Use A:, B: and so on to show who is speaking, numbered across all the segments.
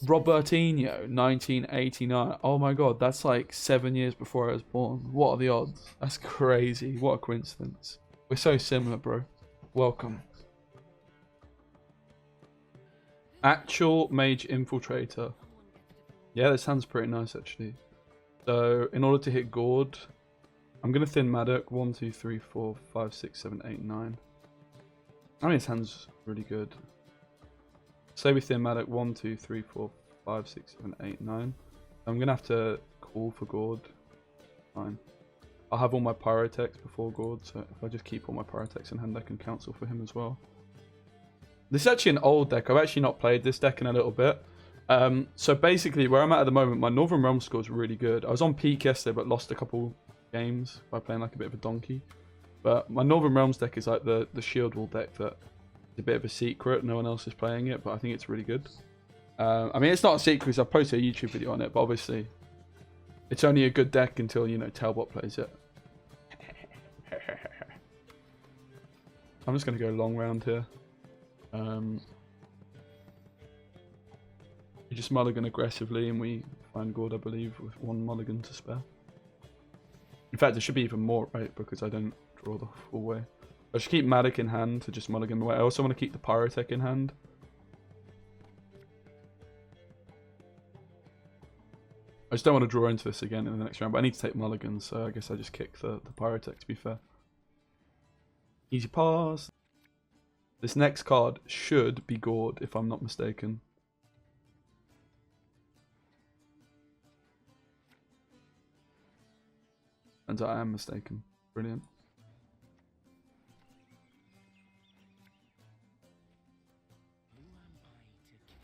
A: Robertinho, 1989. Oh my god, that's like 7 years before I was born. What are the odds? That's crazy. What a coincidence. We're so similar, bro. Welcome. Actual Mage Infiltrator. Yeah, that sounds pretty nice, actually. So, in order to hit Gord, I'm going to thin Maddock. 1, 2, 3, 4, 5, 6, 7, 8, 9. I mean, it sounds really good. Say we thin Maddock. 1, 2, 3, 4, 5, 6, 7, 8, 9. I'm going to have to call for Gord. Fine. I'll have all my Pyrotechs before Gord, so if I just keep all my Pyrotechs in hand, I can cancel for him as well. This is actually an old deck. I've actually not played this deck in a little bit. So basically, where I'm at the moment, my Northern Realm score is really good. I was on peak yesterday, but lost a couple games by playing like a bit of a donkey. But my Northern Realms deck is like the Shield Wall deck that is a bit of a secret. No one else is playing it, but I think it's really good. I mean, it's not a secret because I've posted a YouTube video on it, but obviously, it's only a good deck until, you know, Talbot plays it. I'm just going to go long round here. We just mulligan aggressively and we find Gord, I believe, with 1 mulligan to spare. In fact, there should be even more, right? Because I don't draw the full way. I should keep Maddock in hand to just mulligan away. I also want to keep the Pyrotech in hand. I just don't want to draw into this again in the next round, but I need to take mulligans, so I guess I just kick the Pyrotech, to be fair. Easy pass. This next card should be Gord, if I'm not mistaken. And I am mistaken. Brilliant.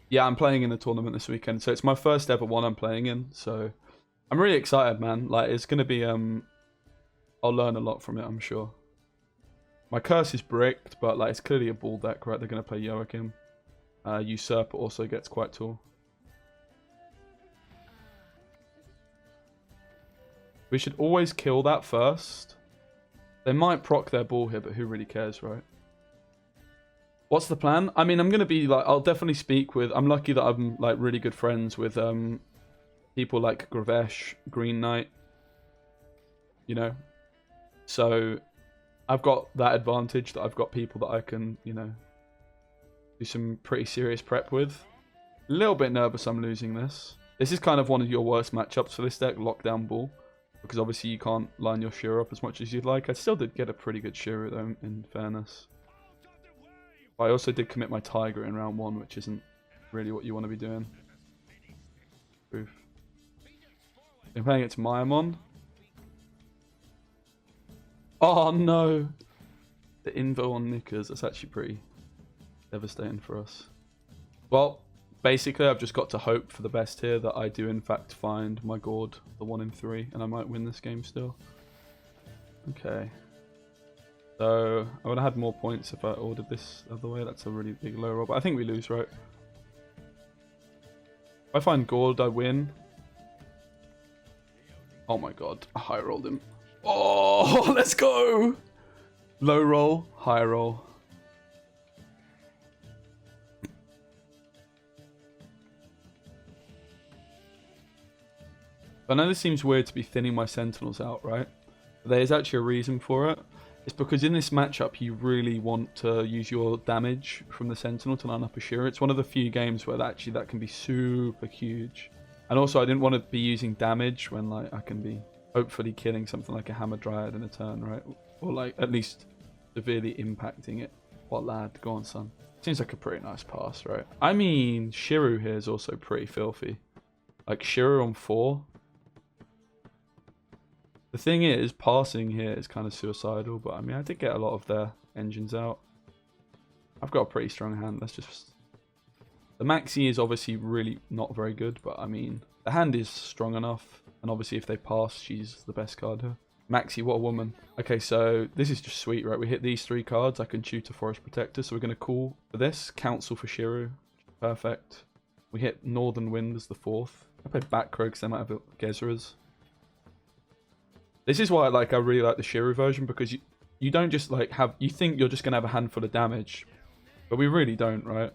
A: Yeah, I'm playing in the tournament this weekend, so it's my first ever one I'm playing in, so I'm really excited, man. Like, it's gonna be I'll learn a lot from it, I'm sure. My curse is bricked, but like it's clearly a ball deck, right? They're gonna play Joachim. Usurper also gets quite tall. We should always kill that first. They might proc their ball here, but who really cares, right? What's the plan? I mean, I'm gonna be like, I'll definitely speak with. I'm lucky that I'm like really good friends with people like Gravesh, Green Knight. You know, so I've got that advantage that I've got people that I can, you know, do some pretty serious prep with. A little bit nervous I'm losing this. This is kind of one of your worst matchups for this deck, Lockdown Ball. Because obviously you can't line your Shearer up as much as you'd like. I still did get a pretty good Shearer though, in fairness. But I also did commit my Tiger in round 1, which isn't really what you want to be doing. Oof. I'm playing it to Mayamon. Oh no! The Invo on Knickers, that's actually pretty devastating for us. Well, basically I've just got to hope for the best here, that I do in fact find my Gord, the 1 in 3, and I might win this game still. Okay. So, I would have had more points if I ordered this the other way. That's a really big low roll, but I think we lose, right? If I find Gord, I win. Oh my god, I high rolled him. Oh, let's go! Low roll, high roll. I know this seems weird to be thinning my Sentinels out, right? But there is actually a reason for it. It's because in this matchup, you really want to use your damage from the Sentinel to line up a Shearer. It's one of the few games where that can be super huge. And also, I didn't want to be using damage when like I can be hopefully killing something like a Hammer Dryad in a turn, right? Or like at least severely impacting it. What lad? Go on, son. Seems like a pretty nice pass, right? I mean, Shiru here is also pretty filthy. Like Shiru on 4. The thing is, passing here is kind of suicidal, but I mean, I did get a lot of their engines out. I've got a pretty strong hand. Let's just... The Maxi is obviously really not very good, but I mean, the hand is strong enough. And obviously, if they pass, she's the best card here. Maxi, what a woman. Okay, so this is just sweet, right? We hit these 3 cards. I can shoot a Forest Protector, so we're going to call for this. Council for Shiru. Perfect. We hit Northern Wind as the 4th. I play Backrow because they might have Gezras. This is why I really like the Shiru version, because you don't just like have... You think you're just going to have a handful of damage, but we really don't, right?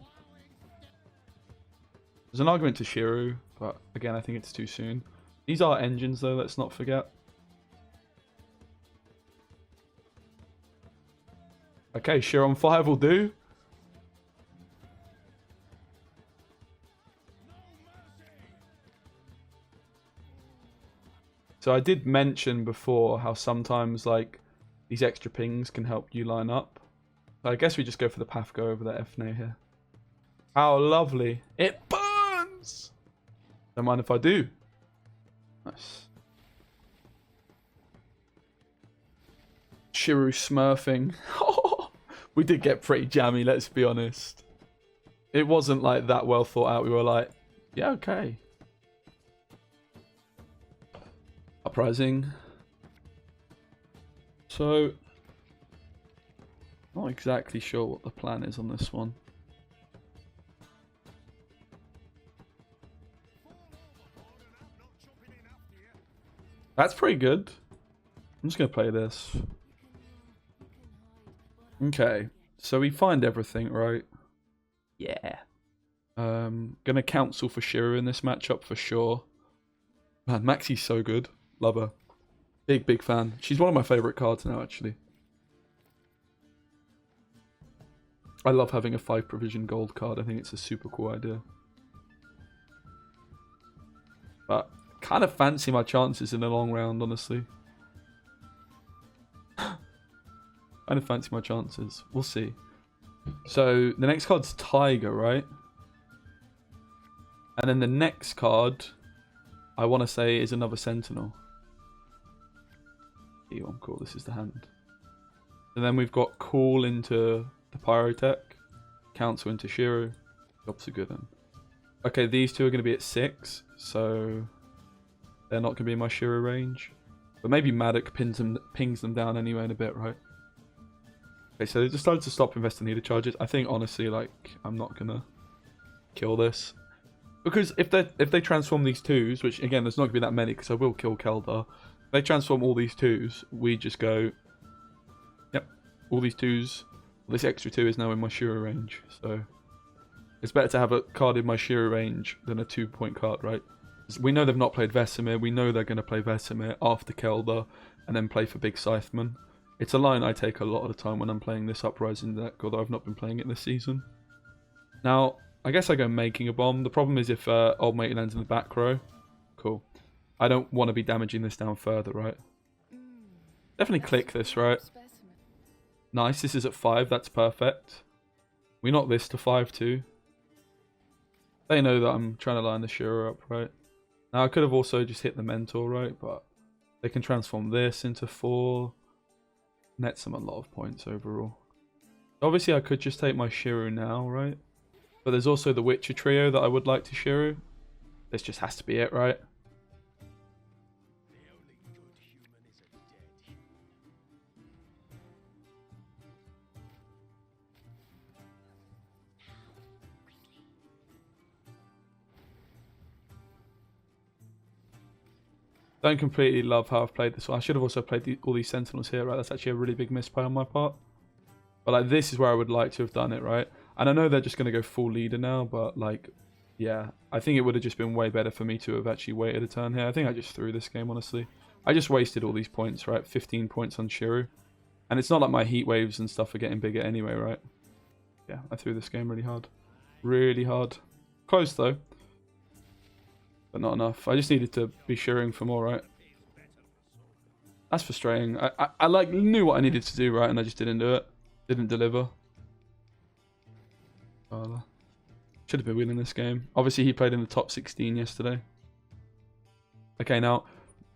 A: There's an argument to Shiru, but again, I think it's too soon. These are engines though, let's not forget. Okay, Shiru on 5 will do. So I did mention before how sometimes like these extra pings can help you line up. So I guess we just go for the path go over that FNA here. How lovely. It burns! Don't mind if I do. Nice. Shiru smurfing. We did get pretty jammy, let's be honest. It wasn't like that well thought out. We were like, yeah, okay. Uprising. So, not exactly sure what the plan is on this one. That's pretty good. I'm just going to play this. Okay, so we find everything, right? Yeah. Gonna counsel for Shiru in this matchup for sure. Man, Maxi's so good. Love her. Big fan. She's one of my favourite cards now, actually. I love having a 5 provision gold card. I think it's a super cool idea. But kind of fancy my chances in the long round, honestly. Kind of fancy my chances. We'll see. So the next card's Tiger, right? And then the next card, I want to say, is another Sentinel. E1, cool. This is the hand. And then we've got Call into the Pyrotech, Council into Shiru. Jobs are good then. Okay, these two are going to be at 6, so they're not going to be in my Shiru range. But maybe Maddock pings them down anyway in a bit, right? Okay, so they decided to stop investing needed charges. I think honestly, like, I'm not gonna kill this because if they transform these 2s, which again there's not gonna be that many because I will kill Keldar. If they transform all these 2s, we just go, yep, all these 2s. This extra 2 is now in my Shiru range, so it's better to have a card in my Shiru range than a 2-point card, right? We know they've not played Vesemir. We know they're gonna play Vesemir after Keldar and then play for Big Scytheman. It's a line I take a lot of the time when I'm playing this Uprising deck, although I've not been playing it this season. Now, I guess I go Making a Bomb. The problem is if Old Mate lands in the back row. Cool. I don't want to be damaging this down further, right? Definitely click this, right? Nice, this is at 5, that's perfect. We knock this to 5 too. They know that I'm trying to line the Shiru up, right? Now, I could have also just hit the Mentor, right? But they can transform this into 4. Nets them a lot of points overall. Obviously, I could just take my Shiru now, right? But there's also the Witcher trio that I would like to Shiru. This just has to be it, right? Don't completely love how I've played this one. I should have also played all these Sentinels here, right? That's actually a really big misplay on my part. But like, this is where I would like to have done it, right? And I know they're just going to go full leader now, but like, yeah. I think it would have just been way better for me to have actually waited a turn here. I think I just threw this game, honestly. I just wasted all these points, right? 15 points on Shiru. And it's not like my heat waves and stuff are getting bigger anyway, right? Yeah, I threw this game really hard. Really hard. Close, though. But not enough. I just needed to be Shiruing for more, right? That's frustrating. I like knew what I needed to do, right? And I just didn't do it. Didn't deliver. Should have been winning this game. Obviously, he played in the top 16 yesterday. Okay, now,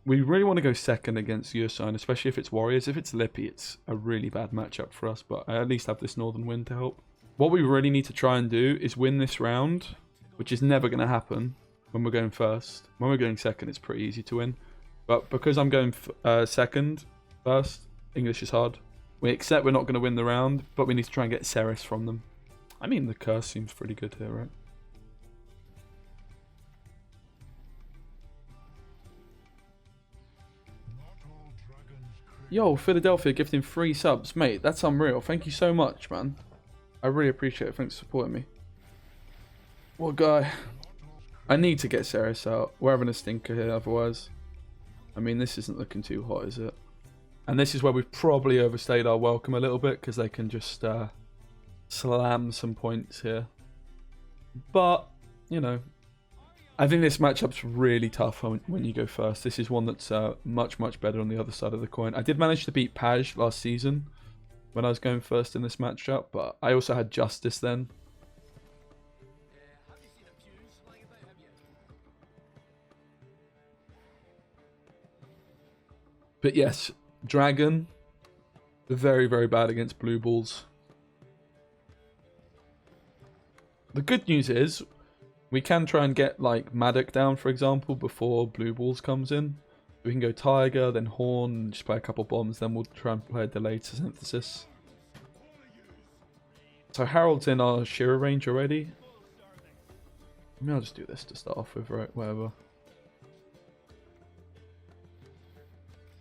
A: we really want to go second against Yursign, especially if it's Warriors. If it's Lippy, it's a really bad matchup for us, but I at least have this Northern win to help. What we really need to try and do is win this round, which is never going to happen when we're going first. When we're going second, it's pretty easy to win. But because I'm going second, first, English is hard. We accept we're not going to win the round, but we need to try and get Ceres from them. I mean, the curse seems pretty good here, right? Yo, Philadelphia gifting 3 subs. Mate, that's unreal. Thank you so much, man. I really appreciate it. Thanks for supporting me. What a guy. I need to get Ceres out. We're having a stinker here otherwise. I mean, this isn't looking too hot, is it? And this is where we've probably overstayed our welcome a little bit, because they can just slam some points here. But, you know, I think this matchup's really tough when you go first. This is one that's much, much better on the other side of the coin. I did manage to beat Paj last season when I was going first in this matchup, but I also had Justice then. But yes, Dragon, very, very bad against blue balls. The good news is, we can try and get like Maddock down, for example, before blue balls comes in. We can go Tiger, then Horn, and just play a couple bombs, then we'll try and play a delay to Synthesis. So Harold's in our Shira range already. I mean, I'll just do this to start off with, right? Whatever.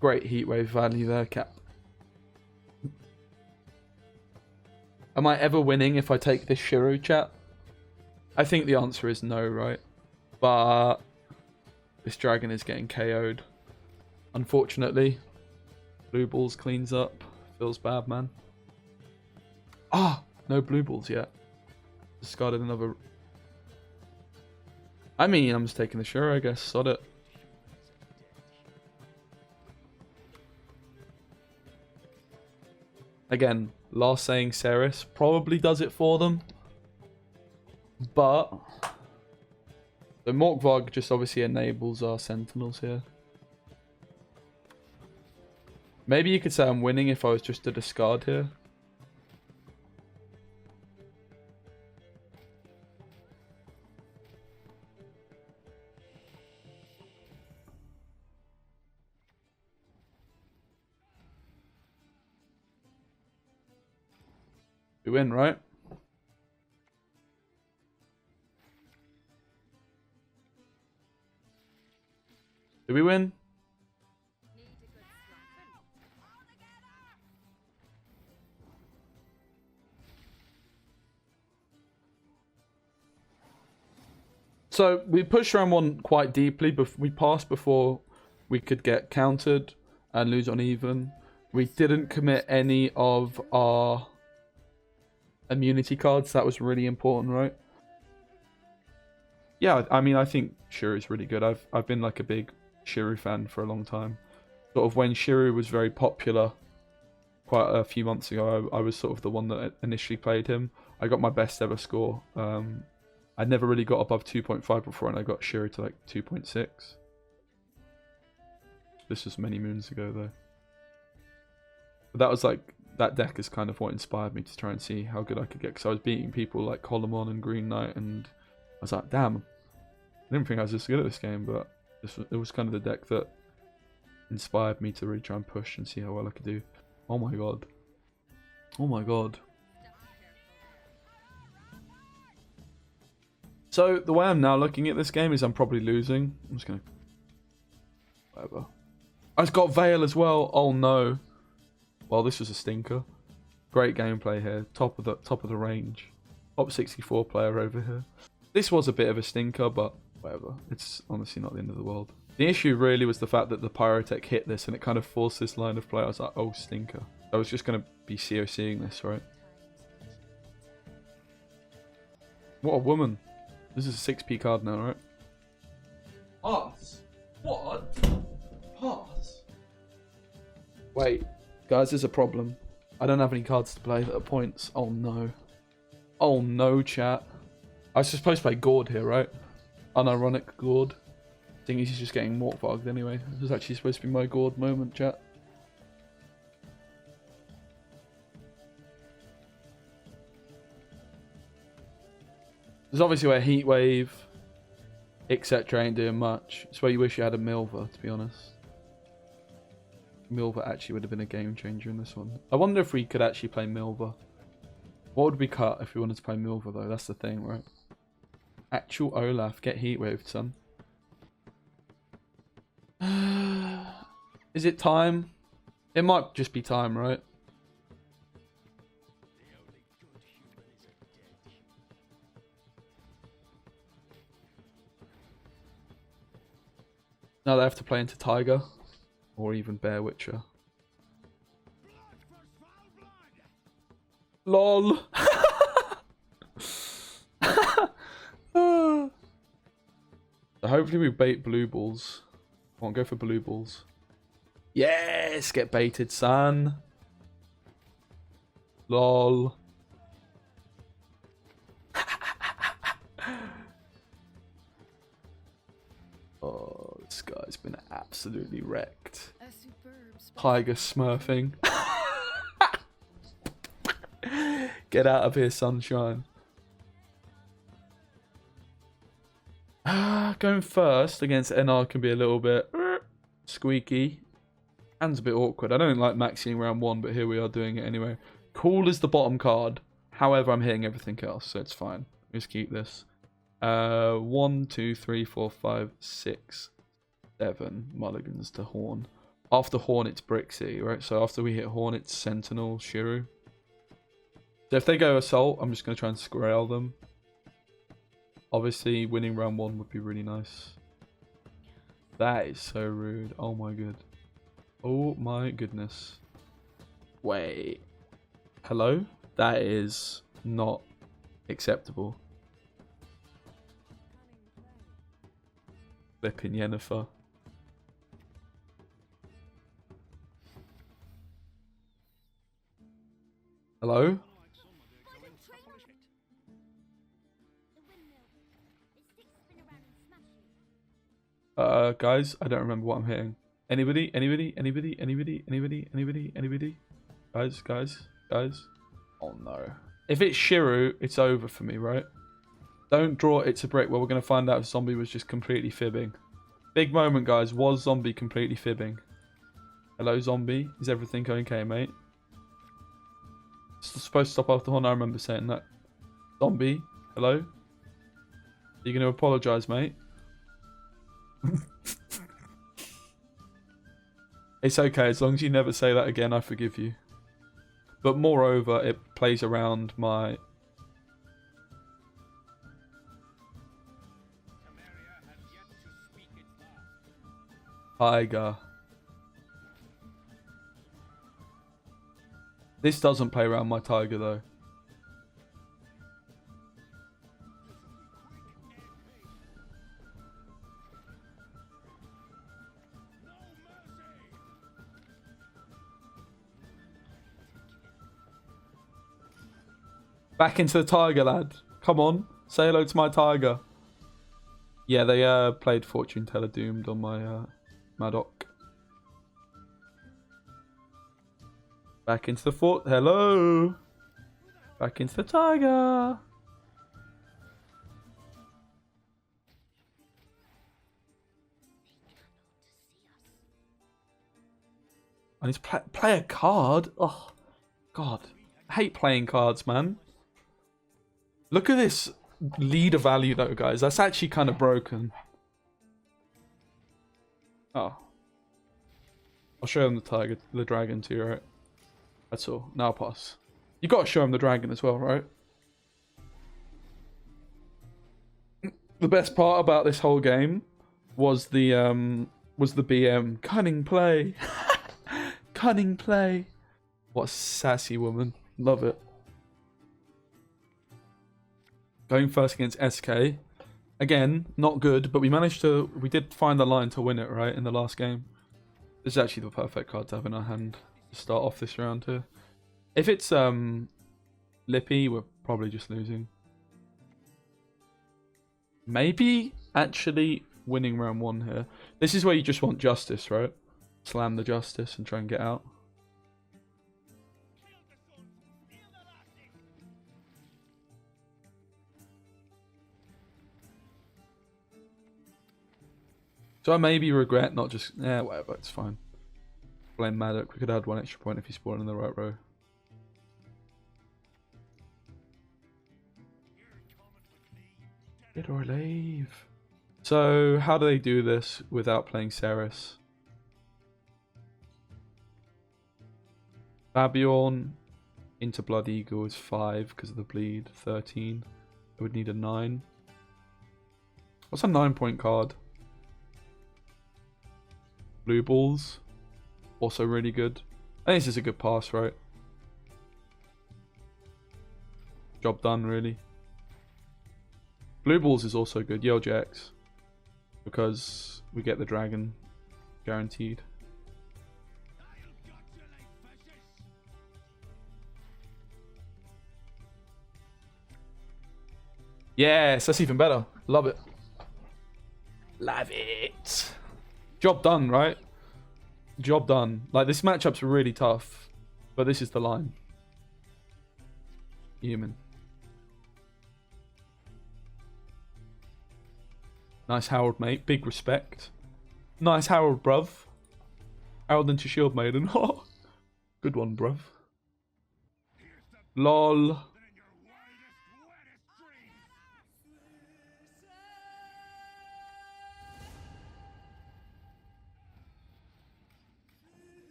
A: Great heatwave value there, Cap. Am I ever winning if I take this Shiro, chat? I think the answer is no, right? But this dragon is getting KO'd. Unfortunately. Blue balls cleans up. Feels bad, man. Ah! No blue balls yet. Discarded another... I mean, I'm just taking the Shiro, I guess. Sod it. Again, last saying Ceres probably does it for them. But the Morkvarg just obviously enables our Sentinels here. Maybe you could say I'm winning if I was just to discard here. We win, right? Did we win? So we pushed round one quite deeply, but we passed before we could get countered and lose on even. We didn't commit any of our immunity cards. That was really important, right? Yeah, I mean, I think Shiru is really good. I've been like a big Shiru fan for a long time. Sort of when Shiru was very popular quite a few months ago, I was sort of the one that initially played him. I got my best ever score. I never really got above 2.5 before, and I got Shiru to like 2.6. This was many moons ago, though. But that was like, that deck is kind of what inspired me to try and see how good I could get. Because I was beating people like Colomon and Green Knight, and I was like, damn. I didn't think I was this good at this game, but it was kind of the deck that inspired me to really try and push and see how well I could do. Oh my god. Oh my god. So, the way I'm now looking at this game is I'm probably losing. I'm just gonna... Whatever. I've got Veil as well. Oh no. Well, this was a stinker. Great gameplay here. Top of the range. Top 64 player over here. This was a bit of a stinker, but whatever. It's honestly not the end of the world. The issue really was the fact that the Pyrotech hit this, and it kind of forced this line of play. I was like, oh, stinker. I was just going to be COCing this, right? What a woman. This is a 6p card now, right? Pass? What? Pass? Wait. Guys, there's a problem. I don't have any cards to play that are points. Oh no. Oh no, chat. I was supposed to play Gord here, right? Unironic Gord. I think he's just getting Morkvarged anyway. This was actually supposed to be my Gord moment, chat. There's obviously where Heatwave, etc. ain't doing much. It's where you wish you had a Milver, to be honest. Milver actually would have been a game changer in this one. I wonder if we could actually play Milver. What would we cut if we wanted to play Milver, though? That's the thing, right? Actual Olaf. Get Heatwaved, son. Is it time? It might just be time, right? No, they have to play into Tiger. Or even Bear Witcher. LOL! So hopefully we bait blue balls. Come on, go for blue balls. Yes! Get baited, son. LOL. Oh, this guy's been absolutely wrecked. Tiger smurfing. Get out of here, sunshine. Going first against NR can be a little bit squeaky. And a bit awkward. I don't like maxing round 1, but here we are doing it anyway. Cool is the bottom card. However, I'm hitting everything else, so it's fine. Just keep this. 1, 2, 3, 4, 5, 6, 7 mulligans to Horn. After Horn, it's Brixie, right? So after we hit Horn, it's Sentinel, Shiru. So if they go Assault, I'm just going to try and square them. Obviously, winning round 1 would be really nice. That is so rude. Oh my god. Oh my goodness. Wait. Hello? That is not acceptable. Flipping Yennefer. Hello? Guys, I don't remember what I'm hitting. Anybody? Anybody? Anybody? Anybody? Anybody? Anybody? Anybody? Guys, guys, guys. Oh no. If it's Shiru, it's over for me, right? Don't draw It's a Brick. Well, we're going to find out if Zombie was just completely fibbing. Big moment, guys. Was Zombie completely fibbing? Hello, Zombie. Is everything okay, mate? It's supposed to stop after Horn. I remember saying that. Zombie, hello? Are you going to apologise, mate? It's okay. As long as you never say that again, I forgive you. But moreover, it plays around my... Tiger. This doesn't play around my Tiger, though. Back into the Tiger, lad. Come on. Say hello to my Tiger. Yeah, they played Fortune Teller Doomed on my Madoc. Back into the fort. Hello. Back into the Tiger. I need to play a card. Oh, God. I hate playing cards, man. Look at this leader value, though, guys. That's actually kind of broken. Oh. I'll show them the dragon too, right? That's all. Now pass. You got to show them the dragon as well, right? The best part about this whole game was the BM cunning play. Cunning play. What a sassy woman. Love it. Going first against SK. Again, not good, but we did find the line to win it, right, in the last game. This is actually the perfect card to have in our hand to start off this round here. If it's Lippy, we're probably just losing. Maybe actually winning round 1 here. This is where you just want justice, right? Slam the justice and try and get out. So I maybe regret not just... Yeah, whatever, it's fine. Blame Madoc. We could add 1 extra point if he spawned in the right row. Dead or alive. So, how do they do this without playing Ceres? Fabiorn into Blood Eagle is 5 because of the bleed. 13. I would need a 9. What's a 9-point card? Blue balls, also really good. I think this is a good pass, right? Job done, really. Blue balls is also good. Yell jacks, because we get the dragon guaranteed. Yes, that's even better. Love it. Love it. Job done, right? Job done. Like, this matchup's really tough, but this is the line. Human. Nice Harold, mate. Big respect. Nice Harold, bruv. Harold into Shield Maiden. Good one, bruv. Lol.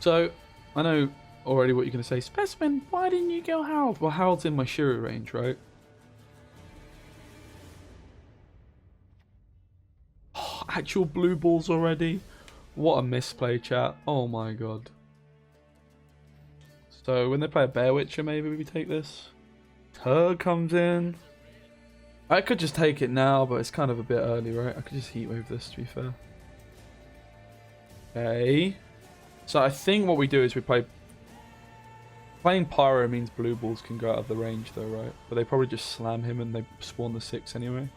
A: So, I know already what you're going to say. Specimen, why didn't you go Harold? Well, Harold's in my Shiro range, right? Oh, actual blue balls already? What a misplay, chat. Oh my god. So, when they play a Bear Witcher, maybe we take this. Turd comes in. I could just take it now, but it's kind of a bit early, right? I could just heatwave this, to be fair. Okay. So I think what we do is we play... Playing Pyro means blue balls can go out of the range though, right? But they probably just slam him and they spawn the 6 anyway.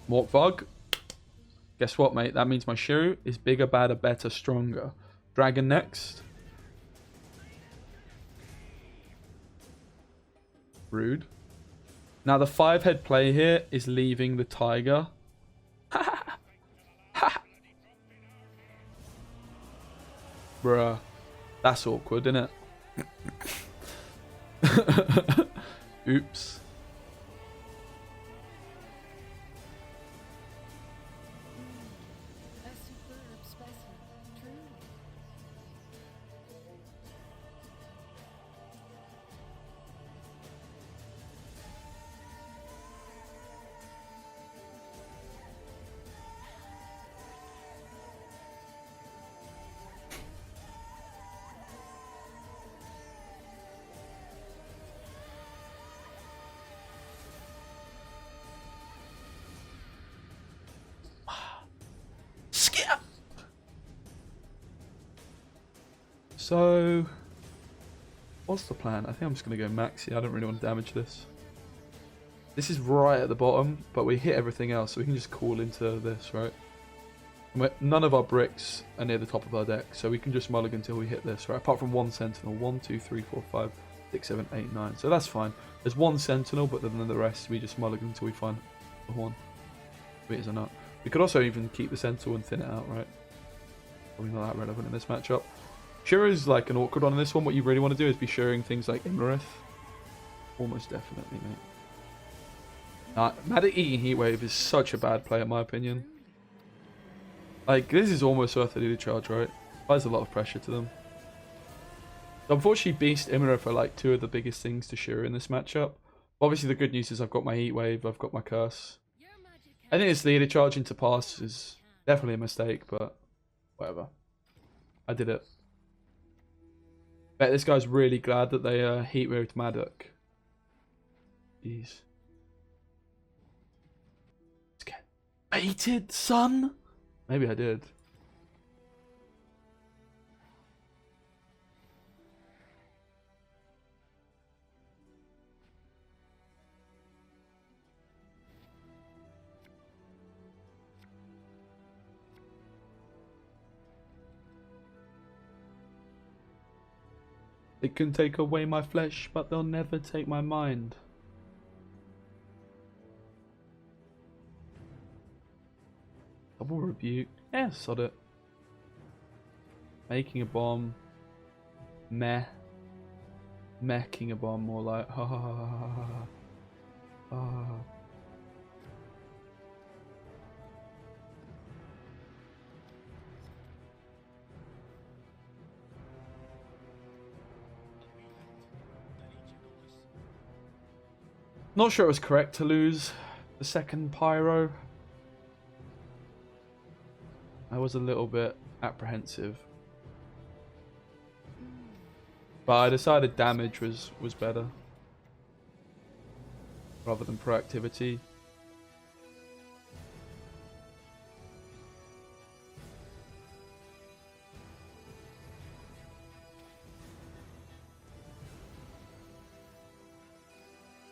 A: Morkvog. Guess what, mate? That means my Shiro is bigger, badder, better, stronger. Dragon next. Rude. Now the 5-head play here is leaving the tiger. Bruh. That's awkward, isn't it? Oops.
B: A superb specimen, truly.
A: So, what's the plan? I think I'm just going to go maxi. I don't really want to damage this. This is right at the bottom, but we hit everything else, so we can just call into this, right? None of our bricks are near the top of our deck, so we can just mulligan until we hit this, right? Apart from one sentinel. 1, 2, 3, 4, 5, 6, 7, 8, 9. So that's fine. There's one sentinel, but then the rest we just mulligan until we find the one. Sweet as a nut. We could also even keep the sentinel and thin it out, right? Probably not that relevant in this matchup. Shiro's like an awkward one in this one. What you really want to do is be showing things like Imrith. Almost definitely, mate. Madik eating Heatwave is such a bad play in my opinion. Like, this is almost worth a leader charge, right? Applies a lot of pressure to them. So unfortunately, Beast Imrith are like two of the biggest things to Shiro in this matchup. Obviously, the good news is I've got my Heatwave, I've got my Curse. I think this leader charge into pass is definitely a mistake, but whatever. I did it. Bet this guy's really glad that they Heatwaved Madik. Jeez. Let's get baited, son? Maybe I did. They can take away my flesh, but they'll never take my mind. Double rebuke. Yeah, sod it. Making a bomb. Meh. Meching a bomb, more like. Ha ha ha ha ha ha. Ah. Not sure it was correct to lose the second pyro. I was a little bit apprehensive. But I decided damage was better. Rather than proactivity.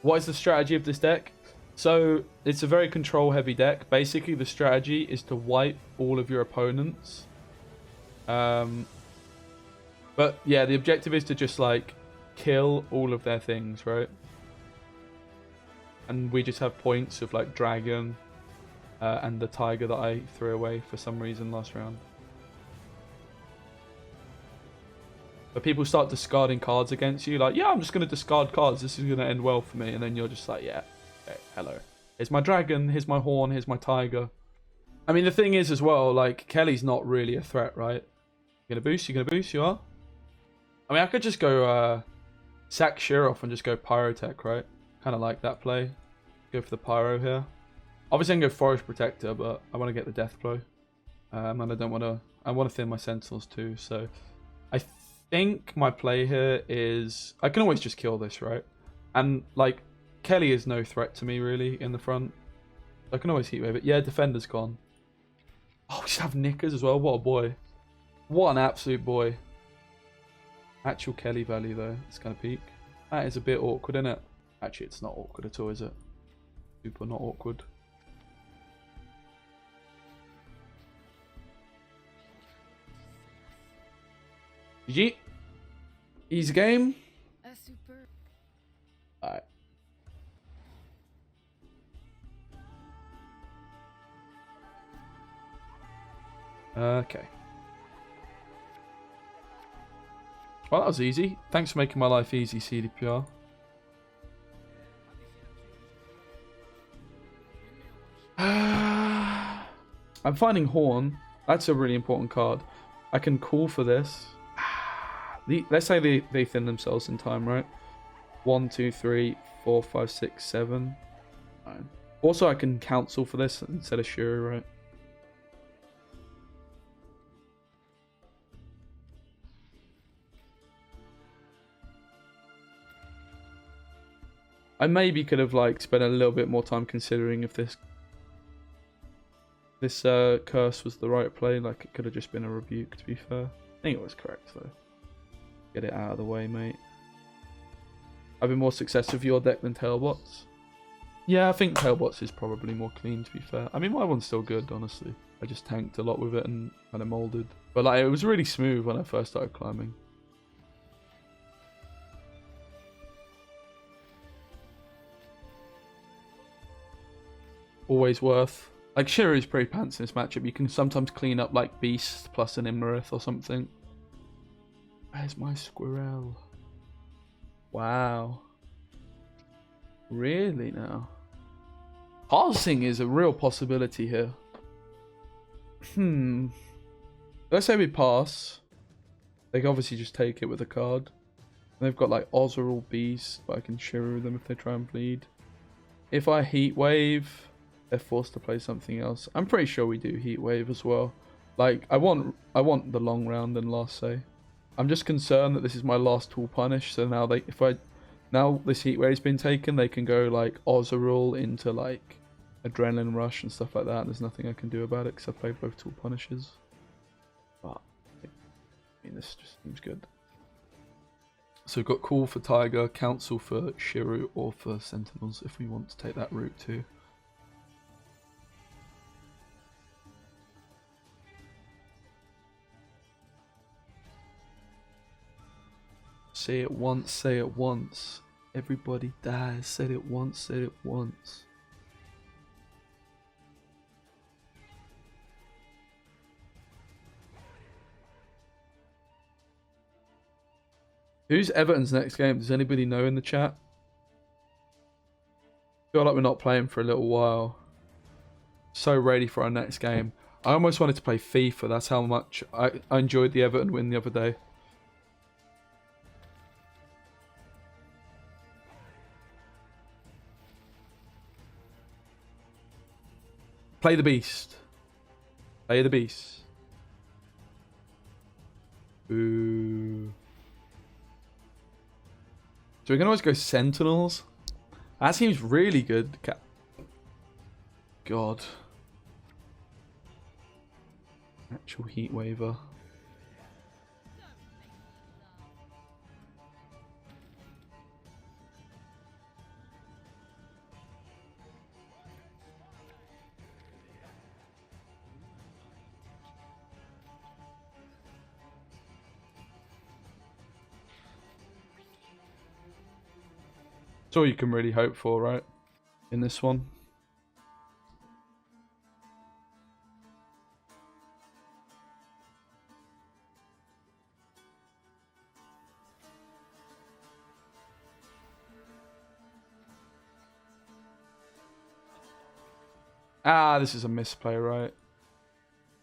A: What is the strategy of this deck? So, it's a very control-heavy deck. Basically, the strategy is to wipe all of your opponents. But, yeah, the objective is to just, like, kill all of their things, right? And we just have points of, like, Dragon and the Tiger that I threw away for some reason last round. But people start discarding cards against you, like, yeah, I'm just going to discard cards, this is going to end well for me. And then you're just like, yeah, okay, hello. Here's my Dragon, here's my Horn, here's my Tiger. I mean, the thing is as well, like, Kelly's not really a threat, right? You're going to boost, you're going to boost, you are? I mean, I could just go sack Sheriff and just go Pyrotech, right? Kind of like that play. Go for the Pyro here. Obviously, I can go Forest Protector, but I want to get the Death Blow. And I don't want to... I want to thin my Sentinels too, so... I think my play here is... I can always just kill this, right? And, like, Kelly is no threat to me, really, in the front. I can always heat wave it. Yeah, Defender's gone. Oh, we just have Knickers as well. What a boy. What an absolute boy. Actual Kelly value, though. It's going to peak. That is a bit awkward, isn't it? Actually, it's not awkward at all, is it? Super not awkward. GG. Easy game.
B: A super.
A: Alright. Okay. Well, that was easy. Thanks for making my life easy, CDPR. I'm finding Horn. That's a really important card. I can call for this. Let's say they thin themselves in time, right? 1, 2, 3, 4, 5, 6, 7. 9. Also, I can cancel for this instead of Shuri, right? I maybe could have like spent a little bit more time considering if this curse was the right play. Like it could have just been a rebuke, to be fair. I think it was correct though. Get it out of the way, mate. Having more success with your deck than Tailbots? Yeah, I think Tailbots is probably more clean, to be fair. I mean, my one's still good, honestly. I just tanked a lot with it and kind of molded. But like, it was really smooth when I first started climbing. Always worth. Like, Shiru's pretty pants in this matchup. You can sometimes clean up like Beast plus an Imrith or something. Where's my squirrel? Wow. Really now? Parsing is a real possibility here. Let's say we pass. They can obviously just take it with a card. And they've got like Ozeril Beast, but I can Shiru them if they try and bleed. If I Heat Wave, they're forced to play something else. I'm pretty sure we do Heat Wave as well. Like I want the long round and last say. I'm just concerned that this is my last tool punish. So now now this Heat Wave's been taken, they can go like Ozeril into like Adrenaline Rush and stuff like that. There's nothing I can do about it because I played both tool punishes. But I mean, this just seems good. So we've got Call for Tiger, Council for Shiru, or for Sentinels if we want to take that route too. Say it once, say it once. Everybody dies. Said it once, said it once. Who's Everton's next game? Does anybody know in the chat? I feel like we're not playing for a little while. So ready for our next game. I almost wanted to play FIFA. That's how much I enjoyed the Everton win the other day. Play the beast. Play the beast. Ooh. So we can always go Sentinels. That seems really good. God. Actual heat waver. That's all you can really hope for, right? In this one. Ah, this is a misplay, right?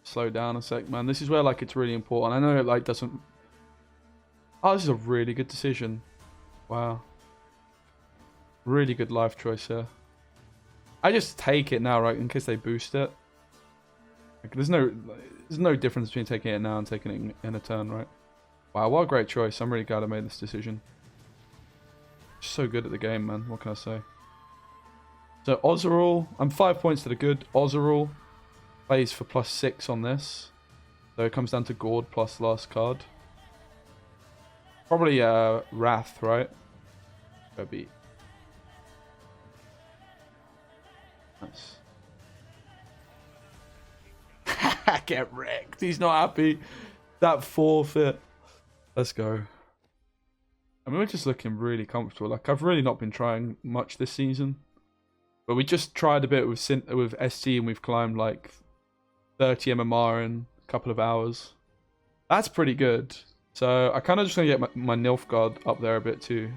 A: Slow down a sec, man. This is where, like, it's really important. I know it, like, doesn't... Oh, this is a really good decision. Wow. Really good life choice here. I just take it now, right, in case they boost it. Like, there's no difference between taking it now and taking it in a turn, right? Wow, what a great choice. I'm really glad I made this decision. So good at the game, man. What can I say? So, Ozerul. I'm 5 points to the good. Ozerul plays for +6 on this. So, it comes down to Gord plus last card. Probably Wrath, right? Go beat. Nice. Get wrecked. He's not happy. That forfeit. Let's go. I mean, we're just looking really comfortable. Like, I've really not been trying much this season. But we just tried a bit with SC and we've climbed like 30 MMR in a couple of hours. That's pretty good. So I kind of just want to get my Nilfgaard up there a bit too.